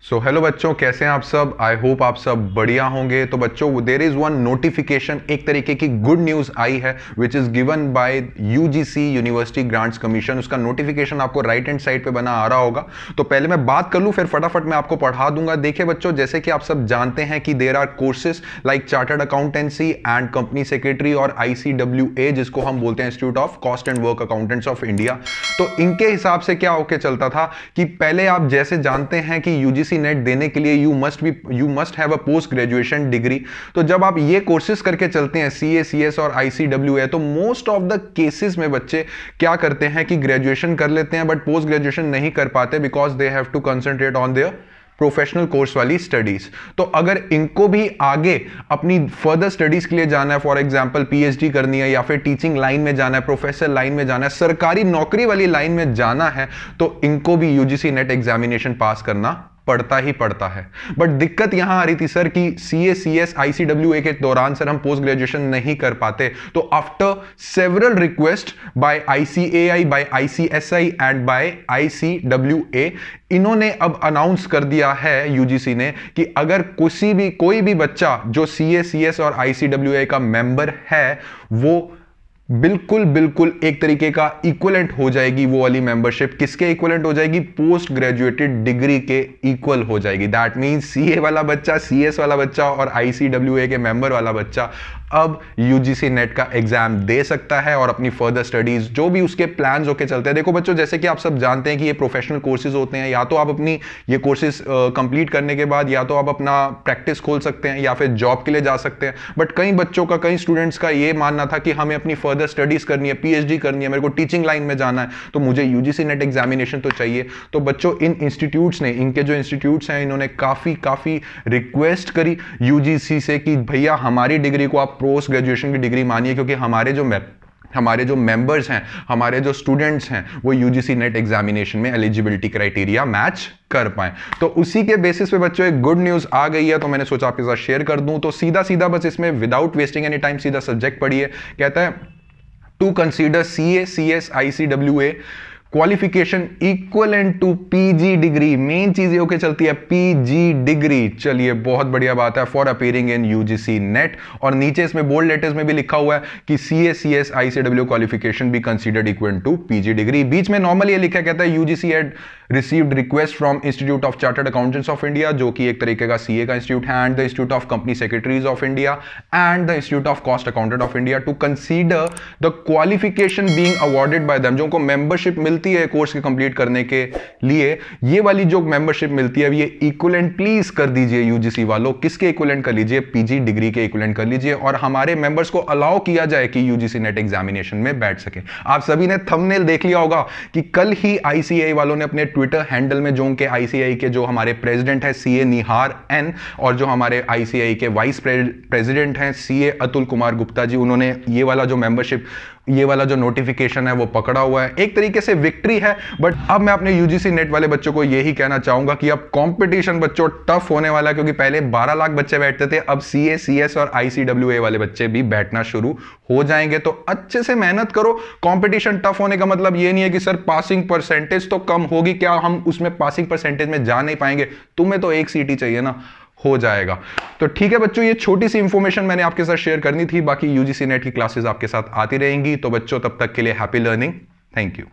So hello बच्चों, कैसे हैं आप सब। आई होप आप सब बढ़िया होंगे। तो बच्चों, देर इज वन नोटिफिकेशन, एक तरीके की गुड न्यूज आई है which is given by UGC university grants commission. उसका नोटिफिकेशन आपको राइट हैंड साइड पे बना आ रहा होगा। तो पहले मैं बात कर लूं, फिर फटाफट मैं आपको पढ़ा दूंगा। देखिए बच्चों, जैसे कि आप सब जानते हैं कि there are courses like chartered accountancy and company secretary और ICWA, जिसको हम बोलते हैं institute of cost and work accountants of India. तो इनके हिसाब से क्या होके चलता था कि पहले आप जैसे जानते हैं कि यूजीसी नेट देने के लिए you must have a post graduation degree. तो जब आप ये कोर्सेज करके चलते हैं CA, CS और ICWA, तो मोस्ट ऑफ द केसेस में बच्चे क्या करते हैं कि ग्रेजुएशन कर लेते हैं बट पोस्ट ग्रेजुएशन नहीं कर पाते because they have to concentrate on their professional course वाली स्टडीज। तो अगर इनको भी आगे अपनी फर्दर स्टडीज के लिए जाना है, फॉर एग्जांपल PhD करनी है या फिर टीचिंग लाइन में जाना है, प्रोफेसर लाइन में जाना है, सरकारी नौकरी वाली लाइन में जाना है, तो इनको भी यूजीसी नेट एग्जामिनेशन पास करना पड़ता ही पड़ता है। बट दिक्कत यहां आ रही थी सर कि CA, CS, ICWA के दौरान सर हम पोस्ट ग्रेजुएशन नहीं कर पाते। तो after several request by ICAI, by ICSI and by ICWA, इन्होंने अब अनाउंस कर दिया है यूजीसी ने कि अगर कोई भी बच्चा जो CA, CS और ICWA का मेंबर है, वो बिल्कुल एक तरीके का इक्वलेंट हो जाएगी। वो वाली मेंबरशिप किसके इक्वलेंट हो जाएगी? पोस्ट ग्रेजुएटेड डिग्री के इक्वल हो जाएगी। दैट मींस CA वाला बच्चा, CS वाला बच्चा और ICWA के मेंबर वाला बच्चा अब यूजीसी नेट का एग्जाम दे सकता है और अपनी फर्दर स्टडीज जो भी उसके प्लान्स होके चलते हैं। देखो बच्चों, जैसे कि आप सब जानते हैं कि ये प्रोफेशनल कोर्सेज होते हैं, या तो आप अपनी ये कोर्सेज कंप्लीट करने के बाद या तो आप अपना प्रैक्टिस खोल सकते हैं या फिर जॉब के लिए जा सकते हैं। बट कई बच्चों का, कई स्टूडेंट्स का ये मानना था कि हमें अपनी फर्दर स्टडीज करनी है, PhD करनी है, मेरे को टीचिंग लाइन में जाना है, तो मुझे यूजीसी नेट एग्जामिनेशन तो चाहिए। तो बच्चों, इन इंस्टीट्यूट्स ने, इनके जो इंस्टीट्यूट्स हैं, इन्होंने काफी रिक्वेस्ट करी यूजीसी से कि भैया हमारी डिग्री को आप पोस्ट ग्रेजुएशन की डिग्री मानिए, क्योंकि हमारे जो मेंबर्स हैं, हमारे जो स्टूडेंट्स हैं, वो यूजीसी नेट एग्जामिनेशन में एलिजिबिलिटी क्राइटेरिया मैच कर पाए। तो उसी के बेसिस पे बच्चों एक गुड न्यूज आ गई है, तो मैंने सोचा आपके साथ शेयर कर दूं। तो सीधा बस इसमें विदाउट वेस्टिंग एनी टाइम सीधा सब्जेक्ट पढ़िए। कहता है to consider CA, CS, ICWA qualification equivalent to PG डिग्री। मेन चीज ये होके चलती है PG डिग्री। चलिए, बहुत बढ़िया बात है। For appearing in UGC net, और नीचे इसमें बोल्ड लेटर्स में भी लिखा हुआ है कि CA, CS, ICWA क्वालिफिकेशन भी considered equal to PG degree. बीच में नॉर्मली ये लिखा, कहता है UGC had received request from institute of chartered accountants of India, जो कि एक तरीके का CA का इंस्टीट्यूट है, and the institute of company secretaries of India and the institute of cost accountant of India to consider the qualification being awarded by them. जो उनको membership मिलती है कोर्स के कंप्लीट करने के लिए, ये वाली जो मेंबरशिप मिलती है, ये इक्विवेलेंट प्लीज कर दीजिए यूजीसी वालों। किसके इक्विवेलेंट कर लीजिए? PG डिग्री के इक्विवेलेंट कर लीजिए, और हमारे मेंबर्स को अलाउ किया जाए कि यूजीसी नेट एग्जामिनेशन में बैठ सके। आप सभी ने थंबनेल देख लिया होगा कि कल ही ICAI वालों ने अपने ट्विटर हैंडल में, जो उनके ICAI के जो हमारे प्रेसिडेंट है CA निहार N, और जो हमारे ICAI के वाइस प्रेसिडेंट हैं CA अतुल कुमार गुप्ता जी, उन्होंने ये वाला जो मेंबरशिप, ये वाला जो नोटिफिकेशन है वो पकड़ा हुआ है। एक तरीके से विक्ट्री है। बट अब मैं अपने यूजीसी नेट वाले बच्चों को यही कहना चाहूंगा कि अब कंपटीशन बच्चों टफ होने वाला है, क्योंकि पहले 12 लाख बच्चे बैठते थे, अब CA, CS और ICWA वाले बच्चे भी बैठना शुरू हो जाएंगे। तो अच्छे से मेहनत करो। कंपटीशन टफ होने का मतलब ये नहीं है कि सर पासिंग परसेंटेज तो कम होगी, क्या हम उसमें पासिंग परसेंटेज में जा नहीं पाएंगे? तुम्हें तो एक सीट ही चाहिए ना, हो जाएगा। तो ठीक है बच्चों, ये छोटी सी इंफॉर्मेशन मैंने आपके साथ शेयर करनी थी। बाकी यूजीसी नेट की क्लासेस आपके साथ आती रहेंगी। तो बच्चों, तब तक के लिए हैप्पी लर्निंग। Thank you.